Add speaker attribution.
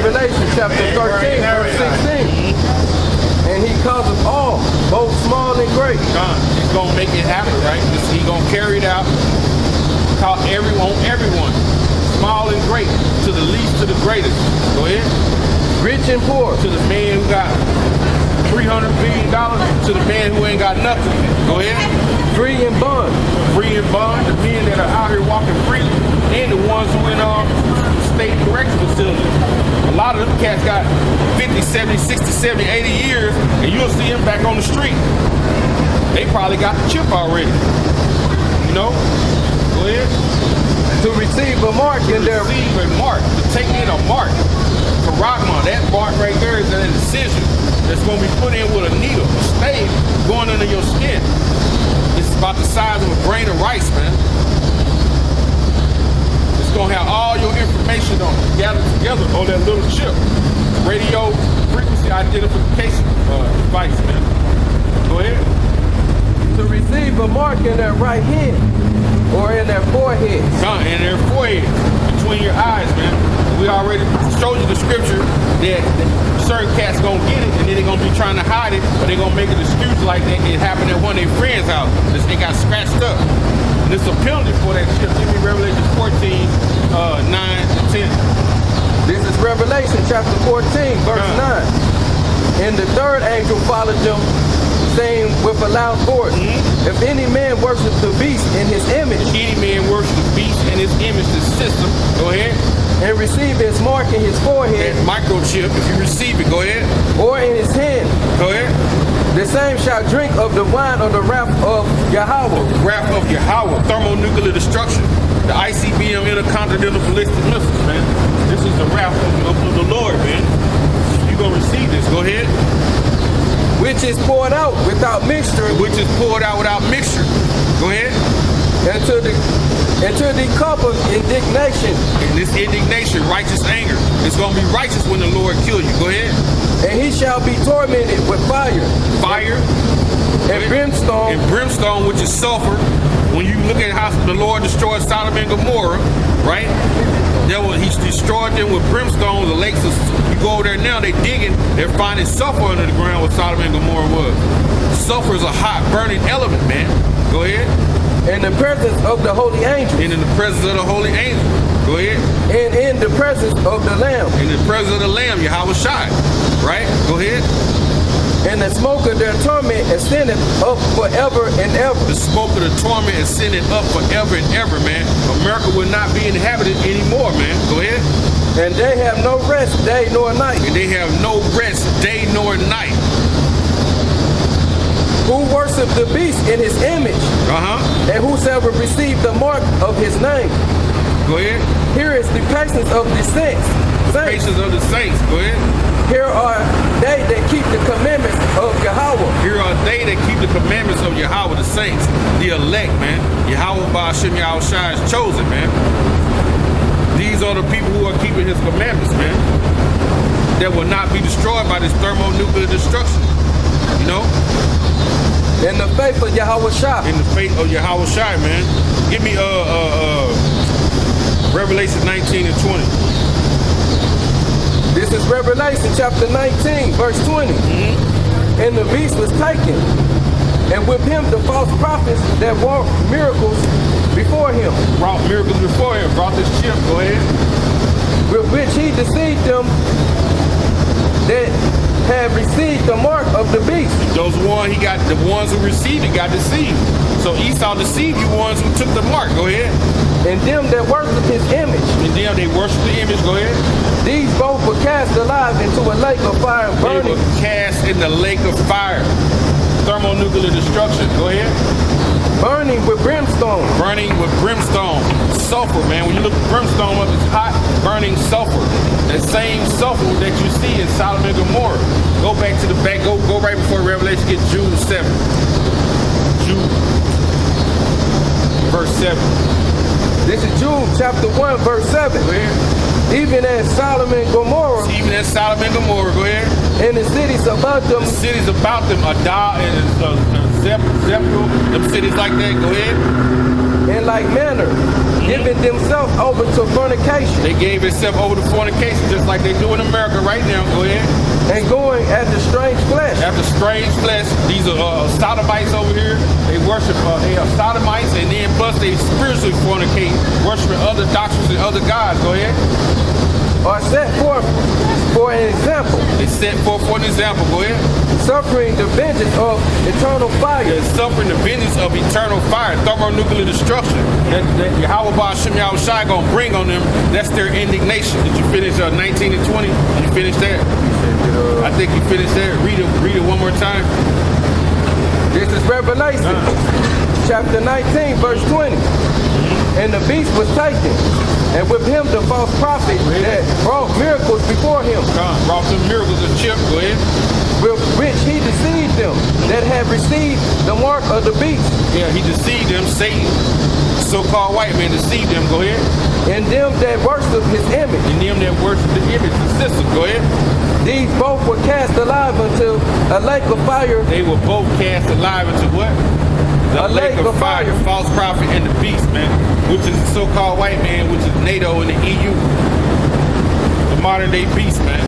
Speaker 1: Revelation chapter 13, verse 16. And he causes all, both small and great.
Speaker 2: He's going to make it happen, right? He's going to carry it out. Call everyone, small and great, to the least to the greatest. Go ahead.
Speaker 1: Rich and poor.
Speaker 2: To the man who got $300 billion, to the man who ain't got nothing. Go ahead.
Speaker 1: Free and bond.
Speaker 2: Free and bond. The men that are out here walking freely, and the ones who in state correctional facilities. A lot of them cats got 50, 70, 60, 70, 80 years, and you'll see them back on the street. They probably got the chip already. You know? Go ahead.
Speaker 1: To receive a mark in their...
Speaker 2: Receive a mark. To take in a mark. Karagma, that mark right there is an incision that's going to be put in with a needle, a stave going under your skin. It's about the size of a grain of rice, man. It's going to have all your information on it, gathered together on that little chip. Radio frequency identification device, man. Go ahead.
Speaker 1: To receive a mark in their right hand or in their forehead.
Speaker 2: In their forehead, between your eyes, man. We already showed you the scripture that certain cats gonna get it, and then they're gonna be trying to hide it, but they're gonna make an excuse like that. It happened at one of their friends' house. They got scratched up. And it's a penalty for that shit. Give me Revelation 14, 9 to 10.
Speaker 1: This is Revelation chapter 14, verse 9. And the third angel followed them, saying with a loud voice, if any man worship the beast in his image,
Speaker 2: any man worship the beast in his image, the system, go ahead,
Speaker 1: and receive his mark in his forehead,
Speaker 2: that microchip, if you receive it, go ahead,
Speaker 1: or in his hand,
Speaker 2: go ahead,
Speaker 1: the same shall drink of the wine of the wrath of Yahweh.
Speaker 2: Wrath of Yahweh, thermonuclear destruction, the ICBM intercontinental ballistic missiles, man. This is the wrath of the Lord, man. You're going to receive this, go ahead.
Speaker 1: Which is poured out without mixture.
Speaker 2: Which is poured out without mixture. Go ahead.
Speaker 1: Into the cup of indignation.
Speaker 2: And this indignation, righteous anger. It's going to be righteous when the Lord kills you. Go ahead.
Speaker 1: And he shall be tormented with fire.
Speaker 2: Fire.
Speaker 1: And brimstone.
Speaker 2: And brimstone, which is sulfur. When you look at how the Lord destroyed Sodom and Gomorrah, right? He destroyed them with brimstone. The lakes, you go over there now, they digging, they're finding sulfur under the ground where Sodom and Gomorrah was. Sulfur is a hot, burning element, man. Go ahead.
Speaker 1: In the presence of the holy angels.
Speaker 2: And in the presence of the holy angel. Go ahead.
Speaker 1: And in the presence of the Lamb.
Speaker 2: In the presence of the Lamb, Yahweh Shai. Right? Go ahead.
Speaker 1: And the smoke of their torment ascended up forever and ever.
Speaker 2: The smoke of the torment ascended up forever and ever, man. America will not be inhabited anymore, man. Go ahead.
Speaker 1: And they have no rest day nor night.
Speaker 2: And they have no rest day nor night.
Speaker 1: Who worship the beast in his image. And whosoever receive the mark of his name.
Speaker 2: Go ahead.
Speaker 1: Here is the patience of the saints.
Speaker 2: Patience of the saints. Go ahead.
Speaker 1: Here are they that keep the commandments of Yahweh.
Speaker 2: Here are they that keep the commandments of Yahweh, the saints, the elect, man. Yahweh Ba'ashem Yahweh Shai is chosen, man. These are the people who are keeping his commandments, man. That will not be destroyed by this thermonuclear destruction. You know?
Speaker 1: In the faith of Yahweh Shai.
Speaker 2: In the faith of Yahweh Shai, man. Give me Revelation 19 and 20.
Speaker 1: This is Revelation chapter 19, verse 20. And the beast was taken, and with him the false prophets that wrought miracles before him.
Speaker 2: Brought miracles before him, brought this chip, go ahead.
Speaker 1: With which he deceived them that had received the mark of the beast.
Speaker 2: Those the ones who received it got deceived. So Esau deceived you ones who took the mark, go ahead.
Speaker 1: And them that worship his image.
Speaker 2: And them they worship the image, go ahead.
Speaker 1: These both were cast alive into a lake of fire and burning.
Speaker 2: They were cast in the lake of fire. Thermonuclear destruction, go ahead.
Speaker 1: Burning with brimstone.
Speaker 2: Burning with brimstone. Sulfur, man. When you look at brimstone up, it's hot, burning sulfur. That same sulfur that you see in Sodom and Gomorrah. Go back to the back, go right before Revelation, get Jude 7. Jude, verse 7.
Speaker 1: This is Jude chapter 1, verse 7.
Speaker 2: Go ahead.
Speaker 1: Even as Sodom and Gomorrah.
Speaker 2: Even as Sodom and Gomorrah, go ahead.
Speaker 1: And the cities about them.
Speaker 2: The cities about them, Adah and Zebul, them cities like that. Go ahead.
Speaker 1: In like manner, giving themselves over to fornication,
Speaker 2: They gave themselves over to fornication, just like they do in America right now. Go ahead.
Speaker 1: and going after strange flesh,
Speaker 2: After strange flesh, these are sodomites over here. They worship, they are sodomites, and then plus they spiritually fornicate, worshiping other doctrines and other gods. Go ahead.
Speaker 1: are set forth for an example,
Speaker 2: They set forth for an example. Go ahead.
Speaker 1: suffering the vengeance of eternal fire,
Speaker 2: They're suffering the vengeance of eternal fire, thermonuclear destruction. That Yahweh Ba'Shem Yahushai gonna bring on them. That's their indignation. Did you finish 19 and 20? Did you finish that? I think you finished that. Read it one more time.
Speaker 1: This is Revelation, chapter 19, verse 20. And the beast was taken, and with him the false prophet that brought miracles before him,
Speaker 2: Brought them miracles of chip. Go ahead.
Speaker 1: with which he deceived them that had received the mark of the beast,
Speaker 2: Yeah, he deceived them. Satan, so-called white man, deceived them. Go ahead.
Speaker 1: and them that worship his image.
Speaker 2: And them that worship the image, the system. Go ahead.
Speaker 1: These both were cast alive into a lake of fire,
Speaker 2: They were both cast alive into what? The
Speaker 1: A lake of fire.
Speaker 2: false prophet and the beast, man, which is the so-called white man, which is NATO and the EU, the modern day beast, man.